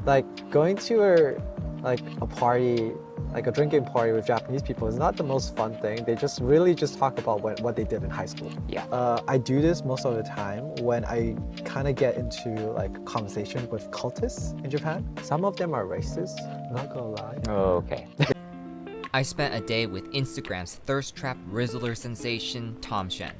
Like going to a party, like a drinking party with Japanese people is not the most fun thing. They just really just talk about what they did in high school. Yeah. I do this most of the time when I kind of get into like conversation with cultists in Japan. Some of them are racist, not gonna lie. Okay. I spent a day with Instagram's thirst trap rizzler sensation, Tom Shen.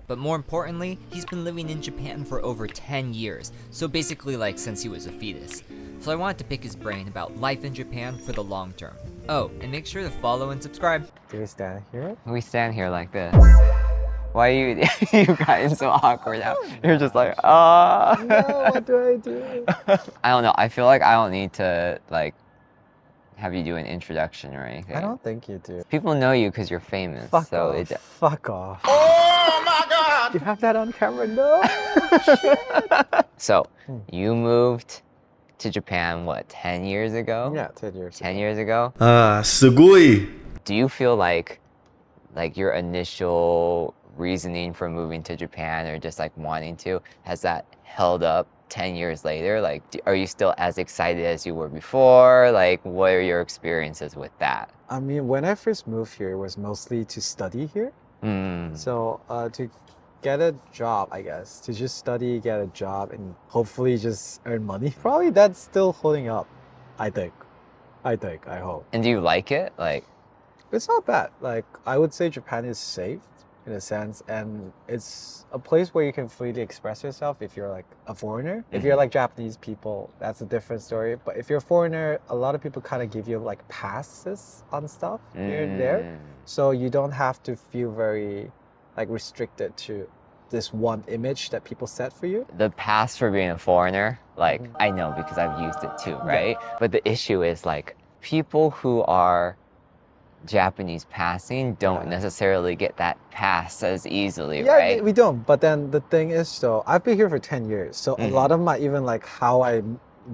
But more importantly, he's been living in Japan for over 10 years, so basically like since he was a fetus. So I wanted to pick his brain about life in Japan for the long term. Oh, and make sure to follow and subscribe. Do we stand here? We stand here like this. Why are you you guys so awkward now? You're just like, No, what do I do? I don't know. I feel like I don't need to like have you do an introduction or anything. I don't think you do. People know you because you're famous. Fuck off. Oh my god! You have that on camera? No. So, you moved to Japan, what, 10 years ago? Yeah, 10 years 10 years ago? すごい Do you feel like your initial reasoning for moving to Japan or just like wanting to, has that held up 10 years later? Like, are you still as excited as you were before? Like, what are your experiences with that? I mean, when I first moved here, it was mostly to study here. So to get a job, I guess, to just study, get a job, and hopefully just earn money. Probably that's still holding up, I think. I hope. And do you like it? Like, It's not bad. Like, I would say Japan is safe in a sense, and it's a place where you can freely express yourself if you're like a foreigner. If you're like Japanese people, that's a different story. But if you're a foreigner, a lot of people kind of give you like passes on stuff here and there. So you don't have to feel very like restricted to this one image that people set for you. the pass for being a foreigner, like, I know because I've used it too, right? But the issue is like, people who are Japanese passing don't necessarily get that pass as easily, Yeah, right? we don't. But then the thing is, though, I've been here for 10 years. So a lot of my, even like how I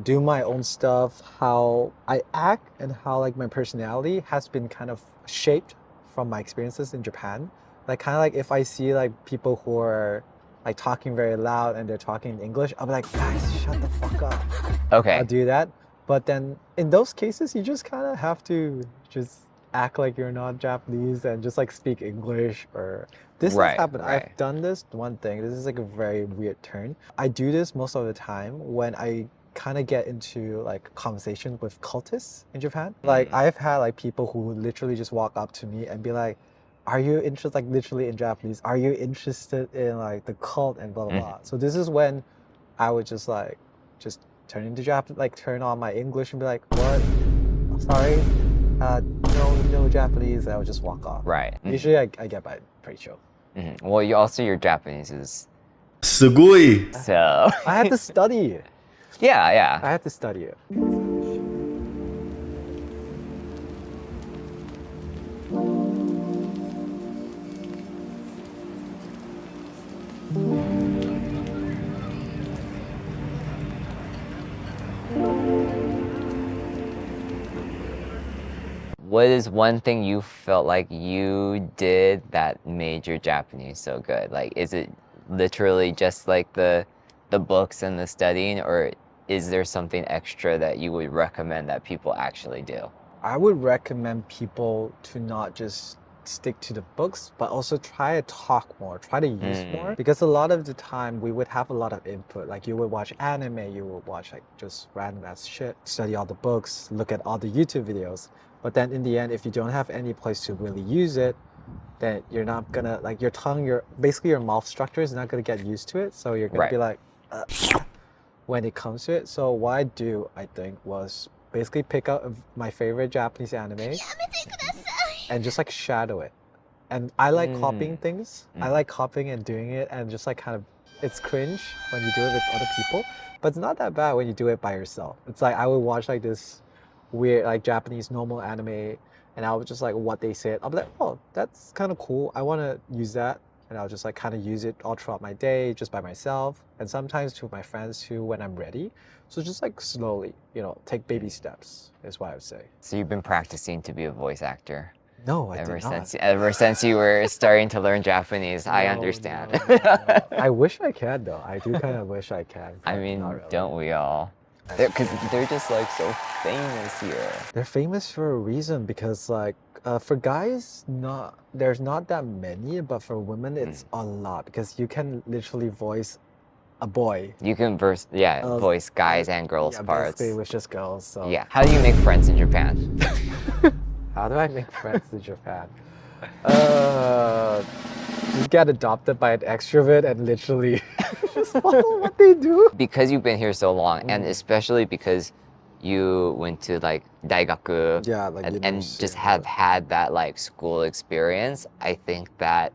do my own stuff, how I act, and how like my personality has been kind of shaped from my experiences in Japan. Like kind of like if I see like people who are like talking very loud and they're talking in English, I'll be like, guys, shut the fuck up. Okay. I'll do that. But then in those cases, you just kind of have to just act like you're not Japanese and just like speak English. Or this has happened. I've done this one thing. This is like a very weird turn. I do this most of the time when I kind of get into like conversation with cultists in Japan. Like I've had like people who literally just walk up to me and be like, are you interested, like literally in Japanese, are you interested in like the cult and blah blah blah. So this is when I would just like just turn into Japanese, like turn on my English and be like, what? Sorry, no Japanese, and I would just walk off. Right. Usually I get by pretty chill. Well, your Japanese is すごい so. I had to study it. Yeah. I had to study it. What is one thing you felt like you did that made your Japanese so good? Like, is it literally just like the books and the studying, or is there something extra that you would recommend that people actually do? I would recommend people to not just stick to the books, but also try to talk more, try to use more. Because a lot of the time we would have a lot of input. Like you would watch anime, you would watch like just random ass shit, study all the books, look at all the YouTube videos. But then in the end, if you don't have any place to really use it, then you're not gonna, like your tongue, basically your mouth structure is not gonna get used to it. So you're gonna be like, when it comes to it. So what I do, I think, was basically pick up my favorite Japanese anime and just like shadow it. And I like copying things. I like copying and doing it, and just like kind of, it's cringe when you do it with other people, but it's not that bad when you do it by yourself. It's like I would watch like this weird like Japanese normal anime, and I would just like what they said. I'll be like, oh, that's kind of cool. I want to use that. And I'll just like kind of use it all throughout my day just by myself, and sometimes to my friends too when I'm ready. So just like slowly, take baby steps is what I would say. So you've been practicing to be a voice actor? No, I did not. Ever since you were starting to learn Japanese, I understand. I wish I can though. I do kind of wish I can. I mean, don't we all? Because they're just like so famous here. They're famous for a reason because like for guys there's not that many, but for women it's a lot because you can literally voice a boy. You can voice guys and girls Yeah, parts. basically with just girls. So Yeah. How do you make friends in Japan? how do I make friends in Japan? Just get adopted by an extrovert and literally just follow what they do. Because you've been here so long, and especially because you went to like daigaku Yeah, like and university just and have had that like school experience, I think that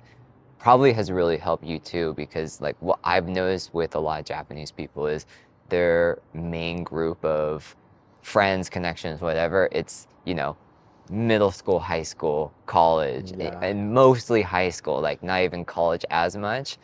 probably has really helped you too. Because like what I've noticed with a lot of Japanese people is their main group of friends, connections, whatever, it's, middle school, high school, college, Yeah. and mostly high school, like not even college as much.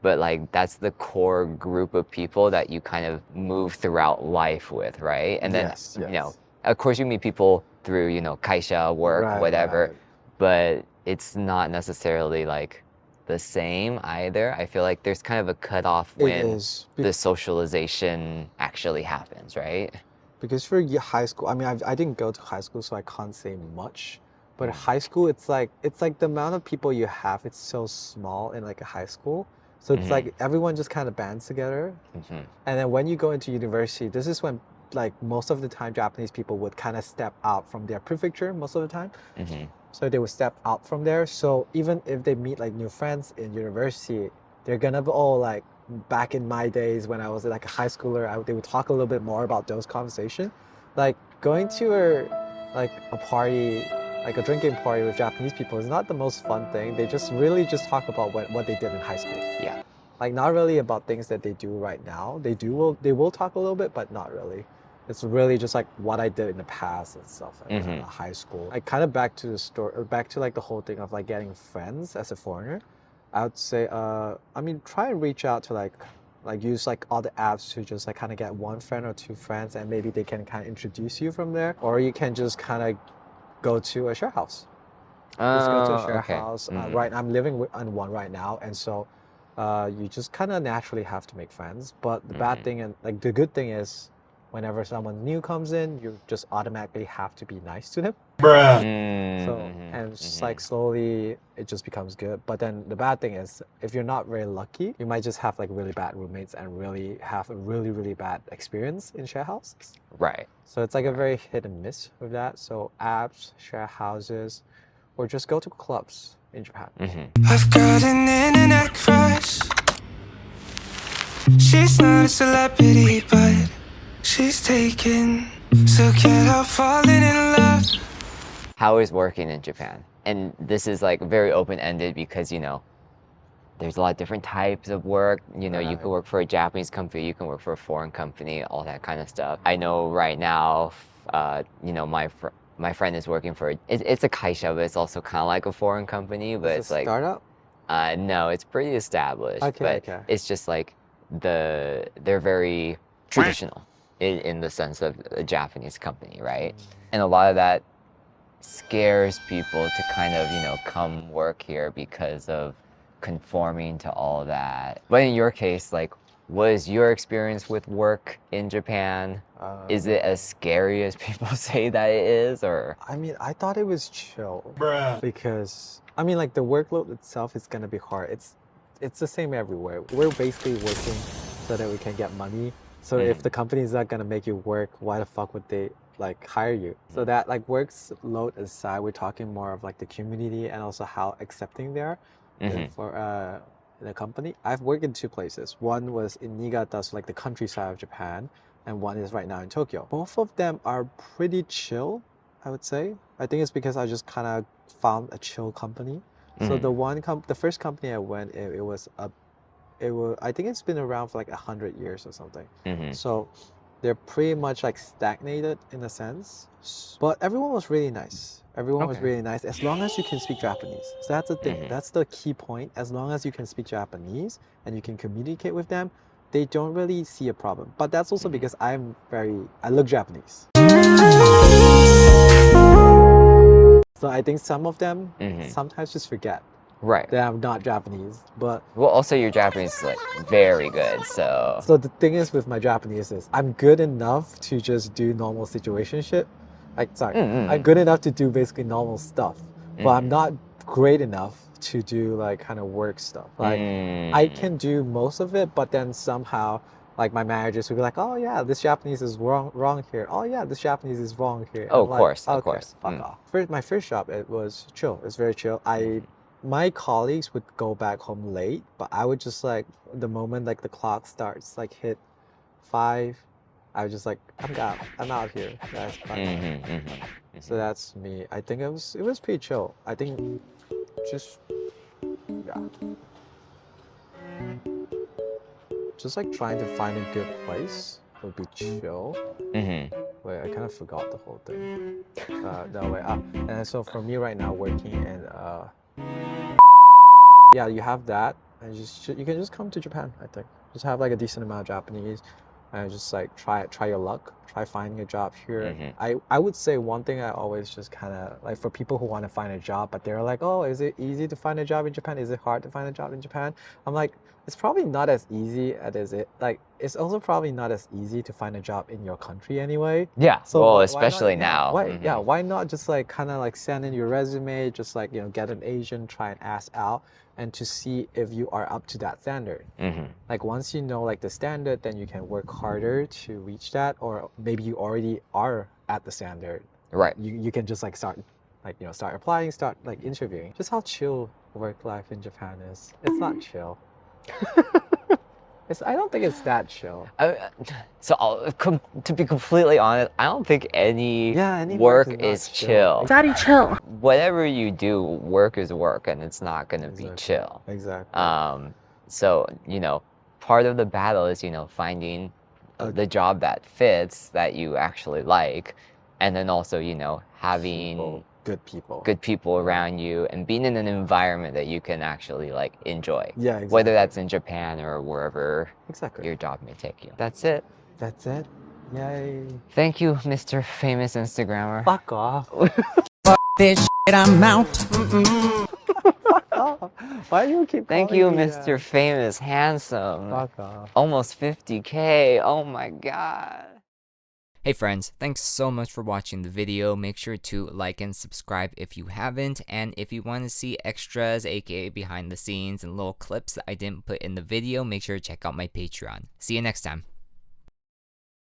But like that's the core group of people that you kind of move throughout life with, right? And then, Yes, yes. of course you meet people through, kaisha, work, Right, whatever, right. but it's not necessarily like the same either. I feel like there's kind of a cutoff It when is the socialization actually happens, right? because for high school, I mean, I didn't go to high school, so I can't say much. But high school, it's like the amount of people you have. It's so small in like a high school, so it's like everyone just kind of bands together. Mhm. And then when you go into university, this is when like most of the time Japanese people would kind of step out from their prefecture most of the time. Mhm. So they would step out from there. So even if they meet like new friends in university, they're gonna be all like back in my days when I was like a high schooler, they would talk a little bit more about those conversations. Like going to a party, like a drinking party with Japanese people is not the most fun thing. They just really just talk about what they did in high school. Yeah. Like not really about things that they do right now. They will talk a little bit, but not really. It's really just like what I did in the past and stuff like that, high school. Like kind of back to the story, back to like the whole thing of like getting friends as a foreigner. I would say, I mean, try and reach out to like use like all the apps to just like kind of get one friend or two friends, and maybe they can kind of introduce you from there, or you can just kind of go to a share house. Just go to a share house. Right, I'm living on one right now, and so you just kind of naturally have to make friends. But the bad thing and like the good thing is, whenever someone new comes in, you just automatically have to be nice to them. Bruh. So and it's just like slowly it just becomes good. But then the bad thing is, if you're not very lucky, you might just have like really bad roommates and really have a really bad experience in share houses. Right. So it's like a very hit and miss with that. So apps, share houses, or just go to clubs in Japan. I've got an internet crush. She's not a celebrity, but she's taken. So can't help falling in love. How is working in Japan? And this is like very open-ended because, there's a lot of different types of work. You Right. can work for a Japanese company, you can work for a foreign company, all that kind of stuff. I know right now, my friend is working for, it's a kaisha, but it's also kind of like a foreign company, but Is it's it a like, startup? no, it's pretty established. Okay, but okay. it's just like they're very traditional in the sense of a Japanese company, right? And a lot of that scares people to kind of, come work here because of conforming to all that. But in your case, like, what is your experience with work in Japan? Is it as scary as people say that it is, or? I mean, I thought it was chill. Bruh. Because I mean, like the workload itself is gonna be hard. It's the same everywhere. We're basically working so that we can get money. So if the company is not gonna make you work, why the fuck would they like hire you? So that like works load aside, we're talking more of like the community and also how accepting they are for the company. I've worked in two places. One was in Niigata, so like the countryside of Japan, and one is right now in Tokyo. Both of them are pretty chill, I would say. I think it's because I just kind of found a chill company. So the first company I went, I think it's been around for like 100 years or something. So they're pretty much like stagnated in a sense. But everyone was really nice. Everyone was Okay. really nice as long as you can speak Japanese. So that's the thing. That's the key point. As long as you can speak Japanese and you can communicate with them, they don't really see a problem. But that's also because I look Japanese. So I think some of them sometimes just forget Right. that I'm not Japanese. But Well, also your Japanese is like very good, so. so the thing is with my Japanese is I'm good enough to just do normal situationship. Like sorry, I'm good enough to do basically normal stuff, but I'm not great enough to do like kind of work stuff. Like I can do most of it, but then somehow like my managers would be like, oh yeah, this Japanese is wrong here. Oh yeah, this Japanese is wrong here. Oh, I'm of like, course, of okay, course. fuck off. My first job, it was chill. It's very chill. My colleagues would go back home late, but I would just like the moment like the clock starts like hit 5, I was just like, I'm out here, guys. Bye. So that's me. I think it was pretty chill. I think just yeah. Just like trying to find a good place would be chill. Wait, I kind of forgot the whole thing. No way. And so for me right now, working in yeah, you have that, and you can just come to Japan. I think just have like a decent amount of Japanese, and just like try your luck, try finding a job here. I would say one thing I always just kind of like for people who want to find a job, but they're like, oh, is it easy to find a job in Japan? Is it hard to find a job in Japan? I'm like, it's probably not as easy as it like. It's also probably not as easy to find a job in your country anyway. Yeah. So well, why especially not, now. why not just like kind of like send in your resume, just like get an agent, try and ask out, and to see if you are up to that standard. Like once you know like the standard, then you can work harder to reach that, or maybe you already are at the standard. Right. You can just like start start applying, start like interviewing. Just how chill work life in Japan is. It's not chill. I don't think it's that chill. To be completely honest, I don't think any work work is is not chill. Daddy, chill. Whatever you do, work is work, and it's not gonna be chill. Exactly. So part of the battle is finding the job that fits, that you actually like, and then also having good people around you, and being in an environment that you can actually like enjoy. Yeah, exactly. Whether that's in Japan or wherever your job may take you. That's it. That's it. Yay. Thank you, Mr. Famous Instagrammer. Fuck off. This shit, I'm out. Fuck off. Why do you keep Thank calling you, me Mr. that? Famous Handsome. Fuck off. Almost 50K. Oh my god. Hey friends, thanks so much for watching the video. Make sure to like and subscribe if you haven't, and if you want to see extras, aka behind the scenes and little clips that I didn't put in the video, make sure to check out my Patreon. See you next time.